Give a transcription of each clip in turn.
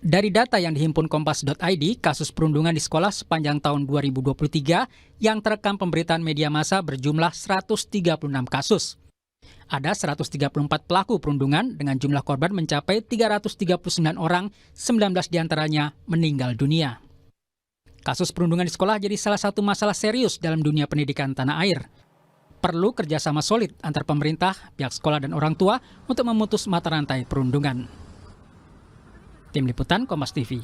Dari data yang dihimpun Kompas.id, kasus perundungan di sekolah sepanjang tahun 2023 yang terekam pemberitaan media massa berjumlah 136 kasus. Ada 134 pelaku perundungan dengan jumlah korban mencapai 339 orang, 19 diantaranya meninggal dunia. Kasus perundungan di sekolah jadi salah satu masalah serius dalam dunia pendidikan tanah air. Perlu kerjasama solid antar pemerintah, pihak sekolah, dan orang tua untuk memutus mata rantai perundungan. Tim Liputan Kompas TV.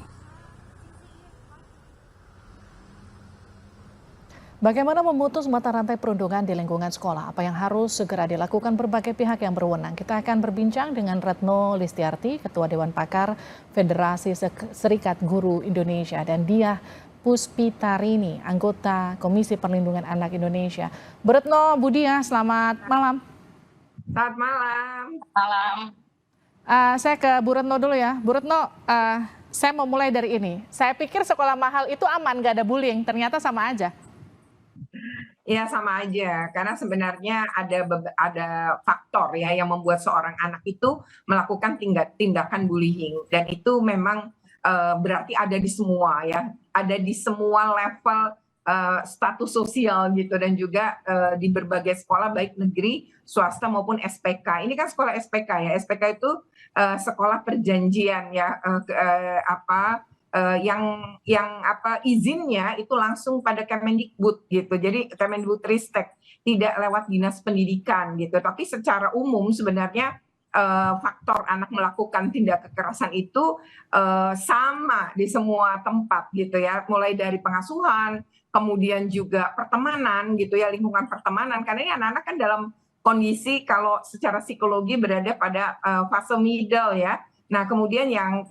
Bagaimana memutus mata rantai perundungan di lingkungan sekolah? Apa yang harus segera dilakukan berbagai pihak yang berwenang? Kita akan berbincang dengan Retno Listiarti, Ketua Dewan Pakar Federasi Serikat Guru Indonesia, dan Diah Puspitarini, anggota Komisi Perlindungan Anak Indonesia. Bu Retno, Bu Diah, selamat malam. Selamat malam. Saya ke Bu Retno dulu ya. Bu Retno, saya mau mulai dari ini. Saya pikir sekolah mahal itu aman, nggak ada bullying. Ternyata sama aja. Ya sama aja, karena sebenarnya ada faktor ya yang membuat seorang anak itu melakukan tindakan bullying, dan itu memang berarti ada di semua ya, ada di semua level status sosial gitu, dan juga di berbagai sekolah baik negeri, swasta maupun SPK. Ini kan sekolah SPK ya, SPK itu sekolah perjanjian ya, izinnya itu langsung pada Kemendikbud gitu. Jadi Kemendikbudristek, tidak lewat Dinas Pendidikan gitu. Tapi secara umum sebenarnya faktor anak melakukan tindak kekerasan itu sama di semua tempat gitu ya. Mulai dari pengasuhan, kemudian juga pertemanan gitu ya, lingkungan pertemanan. Karena ini anak-anak kan dalam kondisi kalau secara psikologi berada pada fase middle ya. Nah, kemudian yang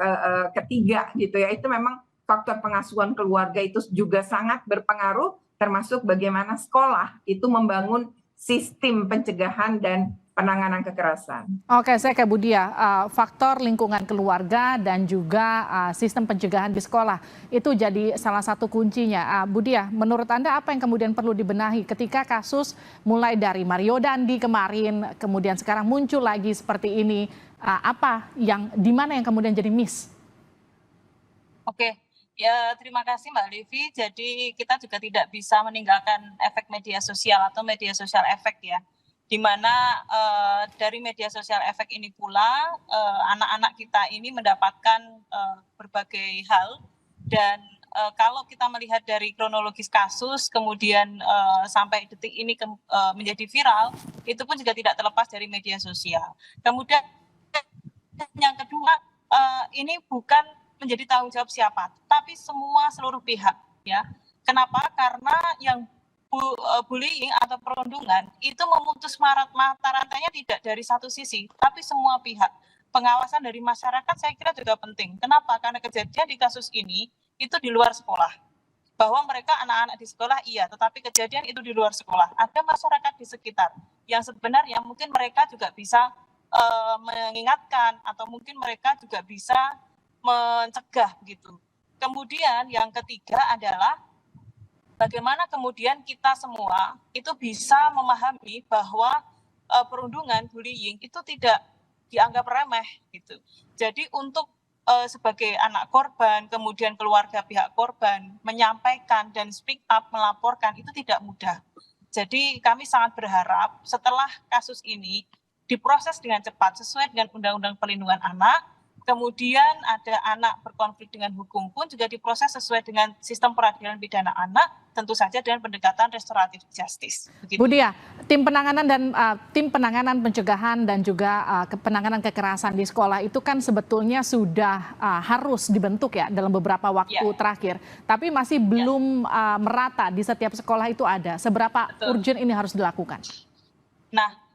ketiga gitu ya, itu memang faktor pengasuhan keluarga itu juga sangat berpengaruh, termasuk bagaimana sekolah itu membangun sistem pencegahan dan penanganan kekerasan. Oke, saya ke Bu Diah. Faktor lingkungan keluarga dan juga sistem pencegahan di sekolah itu jadi salah satu kuncinya. Bu Diah, menurut Anda apa yang kemudian perlu dibenahi ketika kasus mulai dari Mario Dandi kemarin, kemudian sekarang muncul lagi seperti ini? Apa yang di mana yang kemudian jadi miss? Oke, ya terima kasih Mbak Livi. Jadi kita juga tidak bisa meninggalkan efek media sosial atau media sosial efek ya, di mana dari media sosial efek ini pula anak-anak kita ini mendapatkan berbagai hal, dan kalau kita melihat dari kronologis kasus kemudian sampai detik ini menjadi viral, itu pun juga tidak terlepas dari media sosial. Kemudian yang kedua, ini bukan menjadi tanggung jawab siapa, tapi seluruh pihak ya. Kenapa? Karena yang bullying atau perundungan itu memutus mata rantainya tidak dari satu sisi, tapi semua pihak. Pengawasan dari masyarakat saya kira juga penting. Kenapa? Karena kejadian di kasus ini itu di luar sekolah. Bahwa mereka anak-anak di sekolah iya, tetapi kejadian itu di luar sekolah. Ada masyarakat di sekitar yang sebenarnya mungkin mereka juga bisa mengingatkan, atau mungkin mereka juga bisa mencegah gitu. Kemudian yang ketiga adalah bagaimana kemudian kita semua itu bisa memahami bahwa perundungan, bullying itu tidak dianggap remeh gitu. Jadi untuk sebagai anak korban, kemudian keluarga pihak korban menyampaikan dan speak up, melaporkan itu tidak mudah. Jadi kami sangat berharap setelah kasus ini diproses dengan cepat sesuai dengan Undang-Undang Perlindungan Anak, kemudian ada anak berkonflik dengan hukum pun juga diproses sesuai dengan sistem peradilan pidana anak, tentu saja dengan pendekatan restoratif justice. Begitu. Bu Diah, tim penanganan pencegahan dan juga penanganan kekerasan di sekolah itu kan sebetulnya sudah harus dibentuk ya dalam beberapa waktu terakhir, tapi masih belum merata di setiap sekolah itu ada. Seberapa urgent ini harus dilakukan? Nah,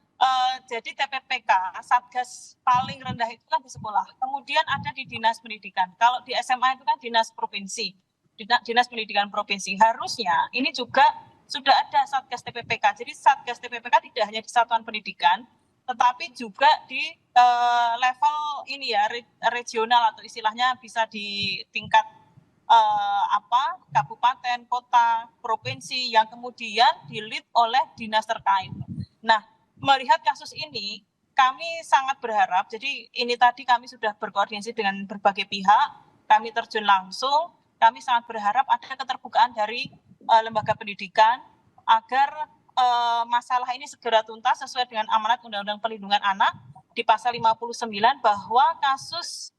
jadi TPPK, Satgas paling rendah itu kan di sekolah. Kemudian ada di Dinas Pendidikan. Kalau di SMA itu kan Dinas Provinsi, Dinas Pendidikan Provinsi. Harusnya ini juga sudah ada Satgas TPPK. Jadi Satgas TPPK tidak hanya di satuan pendidikan, tetapi juga di level ini ya, regional, atau istilahnya bisa di tingkat kabupaten, kota, provinsi, yang kemudian di-lead oleh dinas terkait. Nah, melihat kasus ini, kami sangat berharap, jadi ini tadi kami sudah berkoordinasi dengan berbagai pihak, kami terjun langsung. Kami sangat berharap ada keterbukaan dari lembaga pendidikan agar masalah ini segera tuntas sesuai dengan amanat Undang-Undang Perlindungan Anak di pasal 59 bahwa kasus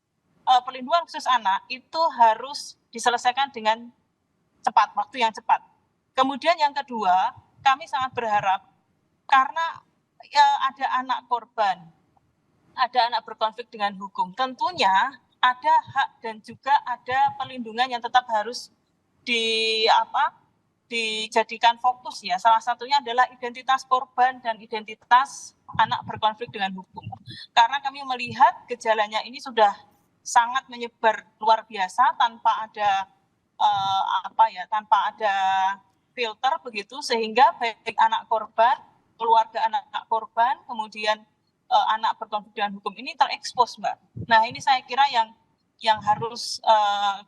perlindungan khusus anak itu harus diselesaikan dengan cepat, waktu yang cepat. Kemudian yang kedua, kami sangat berharap karena ada anak korban, ada anak berkonflik dengan hukum, tentunya ada hak dan juga ada perlindungan yang tetap harus dijadikan fokus ya. Salah satunya adalah identitas korban dan identitas anak berkonflik dengan hukum. Karena kami melihat gejalanya ini sudah sangat menyebar luar biasa tanpa ada tanpa ada filter begitu, sehingga baik anak korban, keluarga anak korban, kemudian anak berkonflik dengan hukum ini terekspos, Mbak. Nah, ini saya kira yang harus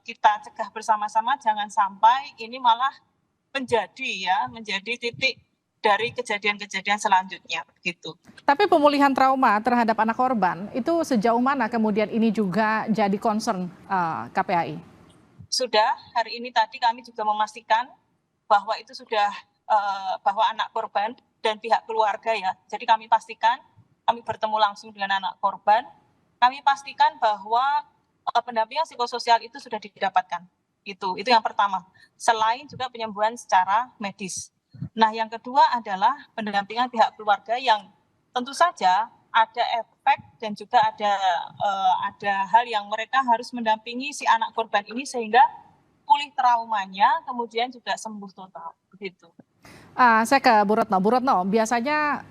kita cegah bersama-sama, jangan sampai ini malah menjadi titik dari kejadian-kejadian selanjutnya begitu. Tapi pemulihan trauma terhadap anak korban itu sejauh mana kemudian ini juga jadi concern KPAI? Sudah, hari ini tadi kami juga memastikan bahwa itu sudah bahwa anak korban dan pihak keluarga ya. Jadi kami pastikan, kami bertemu langsung dengan anak korban, kami pastikan bahwa pendampingan psikososial itu sudah didapatkan. Itu yang pertama. Selain juga penyembuhan secara medis. Nah, yang kedua adalah pendampingan pihak keluarga yang tentu saja ada efek dan juga ada hal yang mereka harus mendampingi si anak korban ini sehingga pulih traumanya, kemudian juga sembuh total. Begitu. Saya ke Bu Retno. Bu Retno, biasanya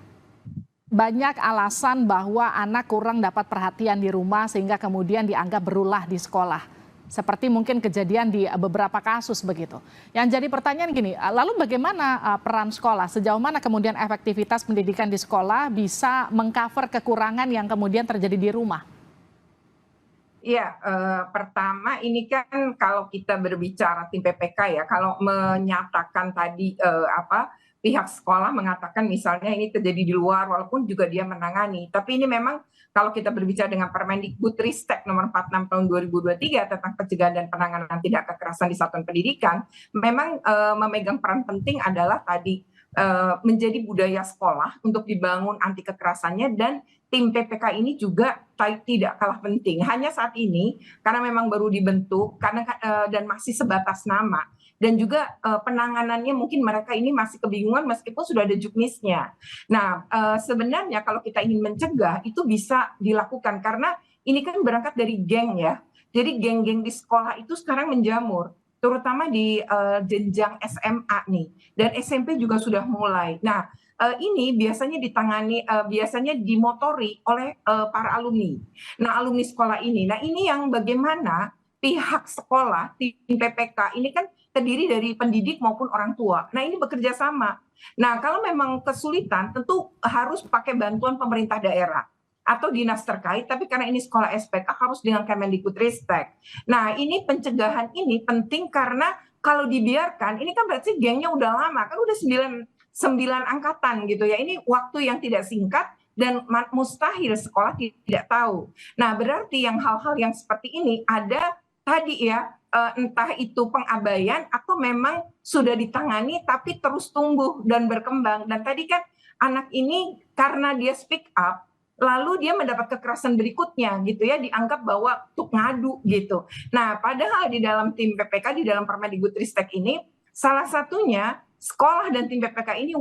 banyak alasan bahwa anak kurang dapat perhatian di rumah sehingga kemudian dianggap berulah di sekolah. Seperti mungkin kejadian di beberapa kasus begitu. Yang jadi pertanyaan gini, lalu bagaimana peran sekolah? Sejauh mana kemudian efektivitas pendidikan di sekolah bisa mengcover kekurangan yang kemudian terjadi di rumah? Iya, pertama ini kan kalau kita berbicara tim PPK ya, kalau menyatakan tadi pihak sekolah mengatakan misalnya ini terjadi di luar walaupun juga dia menangani. Tapi ini memang kalau kita berbicara dengan Permendikbudristek nomor 46 tahun 2023 tentang pencegahan dan penanganan tindak kekerasan di satuan pendidikan, memang memegang peran penting adalah tadi menjadi budaya sekolah untuk dibangun anti kekerasannya, dan tim PPK ini juga tidak kalah penting. Hanya saat ini karena memang baru dibentuk dan masih sebatas nama, dan juga penanganannya mungkin mereka ini masih kebingungan meskipun sudah ada juknisnya. Nah, sebenarnya kalau kita ingin mencegah itu bisa dilakukan karena ini kan berangkat dari geng ya. Jadi geng-geng di sekolah itu sekarang menjamur, terutama di jenjang SMA nih, dan SMP juga sudah mulai. Nah, ini biasanya ditangani, biasanya dimotori oleh para alumni. Nah, alumni sekolah ini. Nah, ini yang bagaimana pihak sekolah, tim PPK ini kan terdiri dari pendidik maupun orang tua. Nah, ini bekerja sama. Nah, kalau memang kesulitan, tentu harus pakai bantuan pemerintah daerah atau dinas terkait, tapi karena ini sekolah SPK harus dengan Kemendikbudristek. Nah, ini pencegahan ini penting karena kalau dibiarkan, ini kan berarti gengnya udah lama, kan udah 9 angkatan gitu ya. Ini waktu yang tidak singkat dan mustahil sekolah tidak tahu. Nah, berarti yang hal-hal yang seperti ini ada tadi ya, entah itu pengabaian atau memang sudah ditangani tapi terus tumbuh dan berkembang. Dan tadi kan anak ini karena dia speak up, lalu dia mendapat kekerasan berikutnya gitu ya, dianggap bahwa untuk ngadu gitu. Nah, padahal di dalam tim PPK, di dalam Permendikbudristek ini, salah satunya sekolah dan tim PPK ini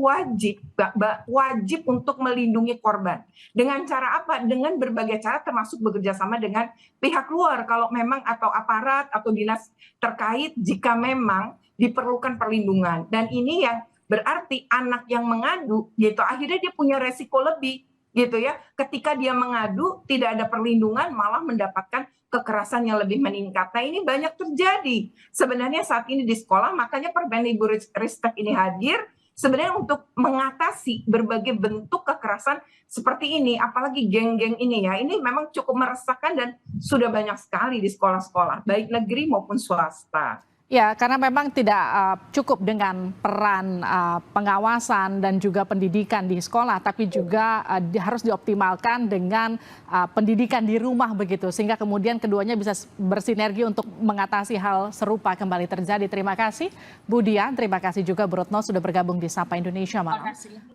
wajib untuk melindungi korban. Dengan cara apa? Dengan berbagai cara, termasuk bekerja sama dengan pihak luar kalau memang, atau aparat atau dinas terkait jika memang diperlukan perlindungan. Dan ini yang berarti anak yang mengadu gitu, akhirnya dia punya resiko lebih gitu ya. Ketika dia mengadu tidak ada perlindungan, malah mendapatkan kekerasan yang lebih meningkat. Nah, ini banyak terjadi sebenarnya saat ini di sekolah, makanya Permendikbudristek ini hadir sebenarnya untuk mengatasi berbagai bentuk kekerasan seperti ini, apalagi geng-geng ini ya. Ini memang cukup meresahkan dan sudah banyak sekali di sekolah-sekolah, baik negeri maupun swasta. Ya, karena memang tidak cukup dengan peran pengawasan dan juga pendidikan di sekolah, tapi juga harus dioptimalkan dengan pendidikan di rumah begitu, sehingga kemudian keduanya bisa bersinergi untuk mengatasi hal serupa kembali terjadi. Terima kasih Bu Dian, terima kasih juga Bu Retno sudah bergabung di Sapa Indonesia Terima malam. kasih.